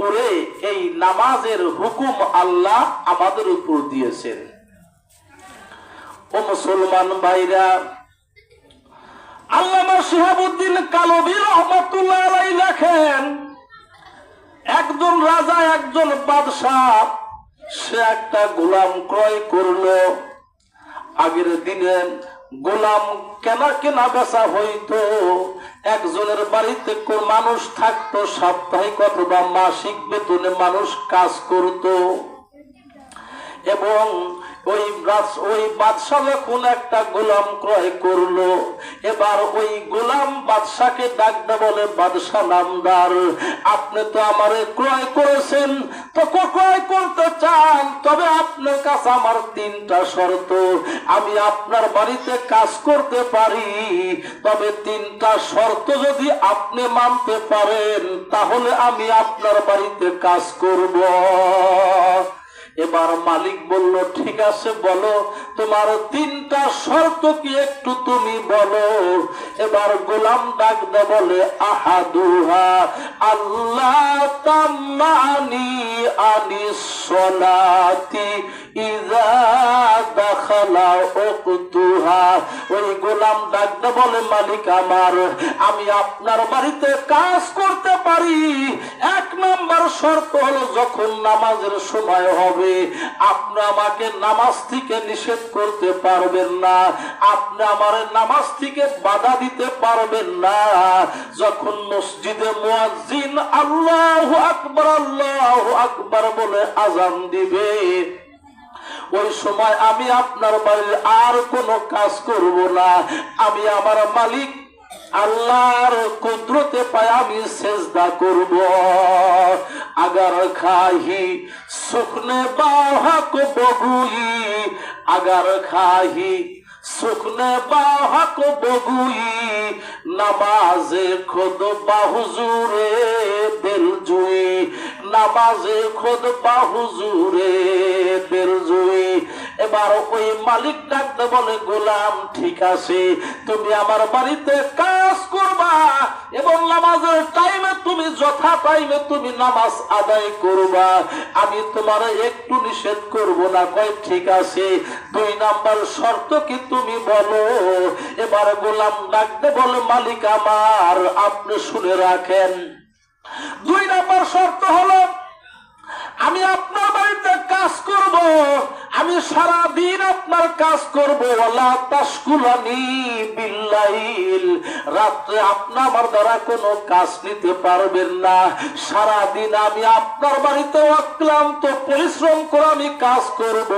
করে এই নামাজের হুকুম আল্লাহ আমাদের উপর দিয়েছেন। ও মুসলমান ভাইরা, আল্লামা শিহাবুদ্দিন কালবী রহমাতুল্লাহ আলাইহি লেখেন, একজন রাজা, একজন বাদশাহ, সে একটা গোলাম ক্রয় করলো। আগের দিনে গোলাম কেনা বেচা হইতো। একজনের বাড়িতে মানুষ থাকতো, সাপ্তাহিক অথবা মাসিক বেতনে মানুষ কাজ করত। এবং ওই বাদশা যখন একটা গোলাম ক্রয় করলো, এবার ওই গোলাম বাদশাকে ডাকতে বলে, বাদশা নামদার, আপনি তো আমারে ক্রয় করেছেন, তো ক্রয় করতে চান, তবে আপনার কাছে আমার 3টা শর্ত। আমি আপনার বাড়িতে কাজ করতে পারি, তবে 3টা শর্ত যদি আপনি মানতে পারেন, তাহলে আমি আপনার বাড়িতে কাজ করব। এবার মালিক বলল, ঠিক আছে, বলো তোমার 3টা শর্ত কি একটু তুমি বলো। এবার গোলাম ডাকতে বলে, আহাদুহা আল্লাহ তামানি আনিস সালাতি ইযা দাখালা ওয়াক্তুহা। ওই গোলাম ডাকতে বলে, মালিক আমার, আমি আপনার বাড়িতে কাজ করতে পারি, 1 নাম্বার শর্ত হলো যখন নামাজের সময় হবে আপনি আমাকে নামাজ থেকে নিষেধ করতে পারবেন না, আপনি আমার নামাজ থেকে বাধা দিতে পারবেন না। যখন মসজিদে মুয়াজ্জিন আল্লাহু আকবার বলে আযান দিবে, ওই সময় আমি আপনার বাড়ির আর কোনো কাজ করব না। আমি আমার মালিক আল্লাহর কুদরতে পায় আমি সেজদা করব। अगर खाही सुखने बाहक बगुई, अगर खाही सुखने बाहक बगुई, नमाजे खुद बाहुजूरे दिल जुई, नमाजे खुद बाहुजूरे दिल जुई। এবার ওই মালিক ডাকতে বলে, গোলাম ঠিক আছে, তুমি আমার বাড়িতে কাজ করবা এবং নামাজের টাইমে তুমি যথা টাইমে তুমি নামাজ আদায় করবা, আমি তোমার একটু নিষেধ করব না। কয় ঠিক আছে, 2 নাম্বার শর্ত কি তুমি বলো। এবার গোলাম ডাকতে বলে, মালিক আমার, আপনি শুনে রাখেন, 2 নাম্বার শর্ত হলো আমি আপনার বাড়িতে কাজ করব, আমি সারা দিন আপনার কাজ করব। ওয়ালা তাশকুলানি বিল্লাইল, রাতে আপনি আমার দ্বারা কোনো কাজ নিতে পারবেন না। সারা দিন আমি আপনার বাড়িতে অক্লান্ত পরিশ্রম করে আমি কাজ করব।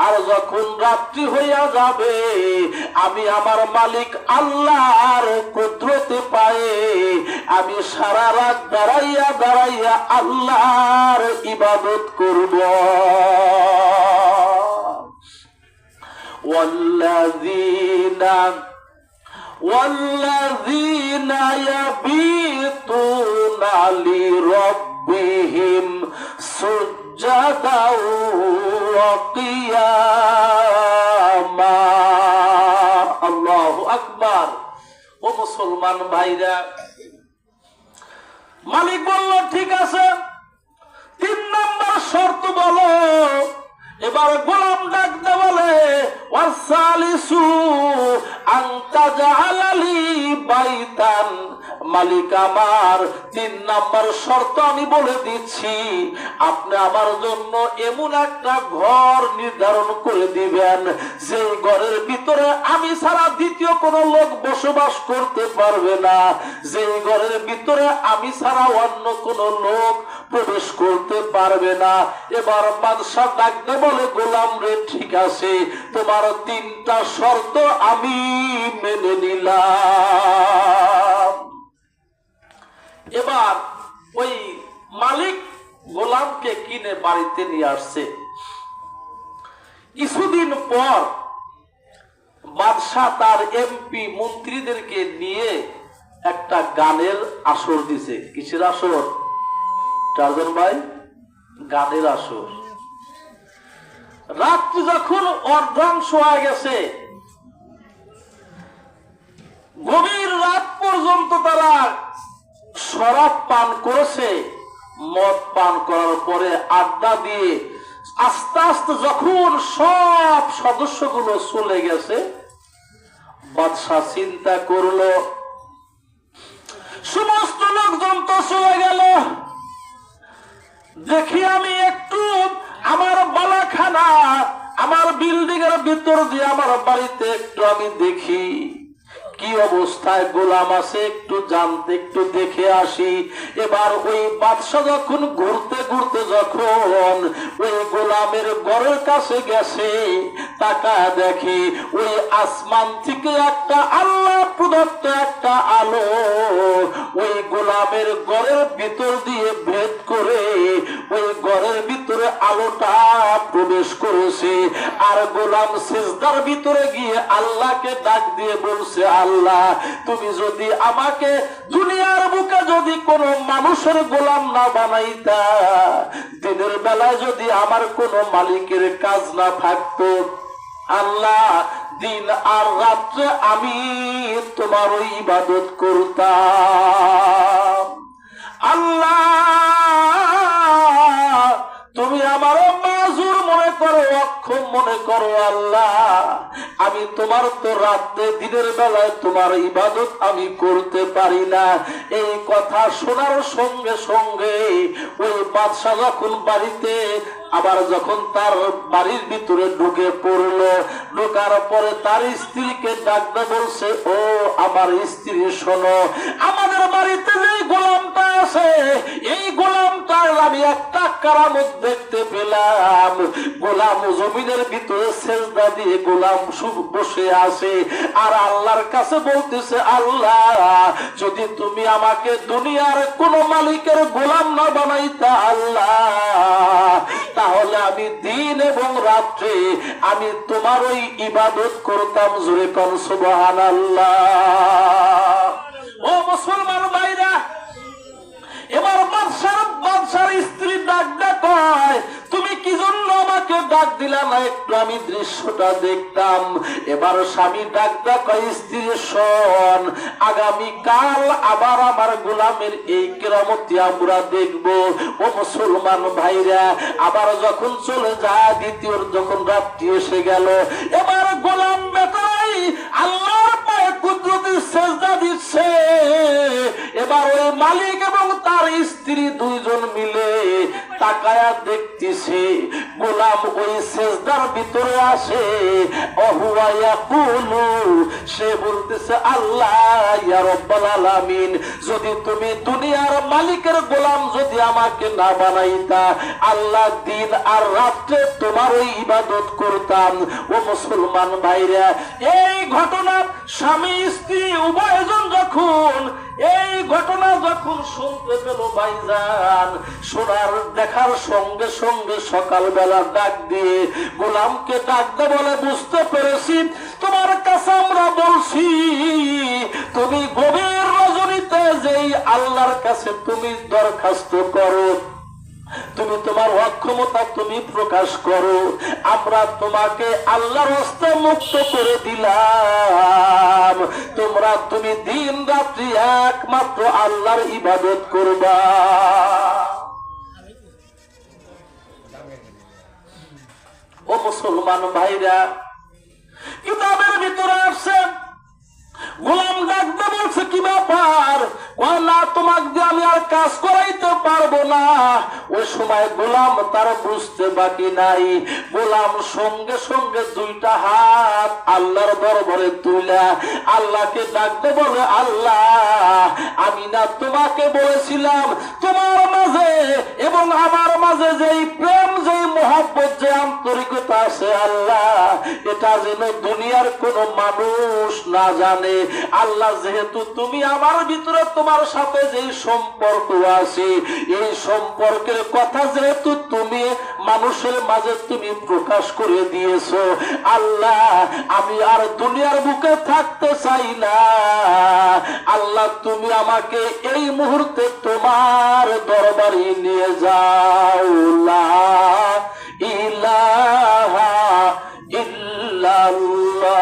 আর যখন রাত্রি হইয়া যাবে, আমি আমার মালিক আল্লাহর কুদরতে পায়ে আমি সারা রাত দাঁড়াইয়া আল্লাহর ইবাদত করব। والذين يبيتون لربهم سجدا وقياما। আল্লাহু আকবার। ও মুসলমান ভাইরা, মালিক বলল, ঠিক আছে, 3 নাম্বার শর্ত বলো। এবার গোলাম ডাকতে বলে, ওয়াসালিসু আনতা জাআলালি বাইতান, মালিক আমার 3 নাম্বার শর্ত আমি বলে দিচ্ছি, আপনি আমার জন্য এমন একটা ঘর নির্ধারণ করে দিবেন যে ঘরের ভিতরে আমি ছাড়া দ্বিতীয় কোনো লোক বসবাস করতে পারবে না, যে ঘরের ভিতরে আমি ছাড়া অন্য কোনো লোক প্রবেশ করতে পারবে না। এবার বাদশা ডাকতে বলে, গোলাম রে, ঠিক আছে, তোমার 3টা শর্ত আমি মেনে নিলাম। এবার ওই মালিক গোলামকে কিনে বাড়িতে নিয়ে আসছে। কিছুদিন পর বাদশা তার এমপি মন্ত্রীদেরকে নিয়ে একটা গানের আসর দিছে। কিসের আসর টার্জন ভাই? গানের আসর। রাত্রি যখন অর্ধাংশ হয়ে গেছে, গভীর রাত পর্যন্ত তারা শরাব পান করেছে, মদ পান করার পরে আড্ডা দিয়ে আস্তে আস্তে যখন সব সদস্যগুলো চলে গেছে, বাদশাহ চিন্তা করলো সমস্ত লোকজন তো চলে গেল, দেখি আমি একটু আমার বালাখানা, আমার বিল্ডিং এর ভিতর দিয়ে আমার বাড়িতে একটু আমি দেখি কি অবস্থায় গোলাম আছে, একটু জানতে একটু দেখে আসি। এবার ওই বাদশা যখন ঘুরতে ঘুরতে যখন ওই গোলামের ঘরের কাছে গেছে, তাকায় দেখি ওই আসমান থেকে একটা আল্লাহ প্রদত্ত একটা আলো ওই গোলামের ঘরের ভিতর দিয়ে ভেদ করে ওই ঘরের ভিতরে আলোটা প্রবেশ করেছে। আর গোলাম সিজদার ভিতরে গিয়ে আল্লাহকে ডাক দিয়ে বলছে, আল্লাহ তুমি যদি আমাকে দুনিয়ার বুকে যদি কোনো মানুষের গোলাম না বানাইতা, দিনের বেলায় যদি আমার কোনো মালিকের কাজ না থাকতো, আল্লাহ দিন আর রাত্রে আমি তোমার ইবাদত করতাম। আল্লাহ তুমি আমার মাজুর মনে করো, অক্ষম মনে করো। আল্লাহ আমি তোমার তো রাতে দিনের বেলায় তোমার ইবাদত আমি করতে পারি না। এই কথা শোনার সঙ্গে সঙ্গে ওই বাদশা যখন বাড়িতে আবার যখন তার বাড়ির ভিতরে ঢুকে পড়লো, ঢোকার পরে তার স্ত্রীকে ডাকতে বলছে, ও আমার স্ত্রী শোনো, আমাদের বাড়িতে যে গোলামটা আছে এই গোলামটার আমি একটা কারামত দেখতে পেলাম। গোলাম জমিনের ভিতরে সেজদা দিয়ে গোলাম বসে আছে আর আল্লাহর কাছে বলতেছে, আল্লাহ যদি তুমি আমাকে দুনিয়ার কোন মালিকের গোলাম না বানাইতা আল্লাহ, তাহলে আমি দিন এবং রাত্রে আমি তোমার ওই ইবাদত করতাম। জোরে কোন সুবহানাল্লাহ। ও মুসলমান ভাইরা, এবার বাদশার স্ত্রী ডাক কয়, তুমি কি জন্য আমাকে ডাক দিলা না, একটু আমি দৃশ্যটা দেখতাম। এবার স্বামী ডাক কয়, স্ত্রী শোন, আগামী কাল আবার আমার গোলামের এই কেরামতি আমরা দেখব। ও মুসলমান ভাইরা, আবার যখন চলে যায়, দ্বিতীয় যখন রাত্রি এসে গেল, এবার গোলাম বেটাই আল্লাহর পায়ে কুদরতি সেজদা দিচ্ছে। এবার ওই মালিক এবং তার স্ত্রী দুইজন মিলে তাকায়া দেখতেছে, গোলাম ওই সেজদার ভিতরে আসে। সে বলতেছে, আল্লাহ ইয়া রব্বাল আলামিন, যদি তুমি দুনিয়ার মালিকের গোলাম যদি আমাকে না বানাইতা, আল্লাহ দিন আর রাত্রে তোমার ওই ইবাদত করতাম। ও মুসলমান ভাইরা, এই ঘটনা স্বামী স্ত্রী উভয়জন যখন এই ঘটনা যখন শুনতে পেল ভাইজান, শোনার দেখার সঙ্গে সঙ্গে সকালবেলা ডাক দিয়ে গোলামকে ডাকতে বলে, বুঝতে পেরেছি তোমার কাছে আমরা বলছি, তুমি গভীর রজনীতে যেই আল্লাহর কাছে তুমি দরখাস্ত করো, তুমি তোমার অক্ষমতা তুমি প্রকাশ করো, আমরা তোমাকে আল্লাহর হস্তে মুক্ত করে দিলাম। তুমি দিন রাত্রি একমাত্র আল্লাহর ইবাদত করবা। ও মুসলমান ভাইরা, কিতাবের ভিতরে আসছে, গোলাম ডাকতে বলছে, কি ব্যাপার? না, তোমাকে দিয়ে আমি আর কাজ করাইতে পারবো না। ওই সময় গোলাম তার বুঝতে বাকি নাই, গোলাম সঙ্গে সঙ্গে দুইটা হাত আল্লাহর দরবারে তুলে আল্লাহকে ডাকতে বলে, আল্লাহ আমি না তোমাকে বলেছিলাম তোমার মাঝে এবং আমার মাঝে যেই প্রেম, যেই মহব্বত, যে আন্তরিকতা আছে আল্লাহ, এটা যেন দুনিয়ার কোন মানুষ না জানে। আল্লাহ যেহেতু তুমি আমার ভিতরে তোমার সাথে যে সম্পর্ক আছে, এই সম্পর্কের কথা যেহেতু তুমি মানুষের মাঝে তুমি প্রকাশ করে দিয়েছো, আল্লাহ আমি আর দুনিয়ার বুকে থাকতে চাই না। আল্লাহ তুমি আমাকে এই মুহূর্তে তোমার দরবারে নিয়ে যাও। লা ইলাহা ইল্লাল্লাহ।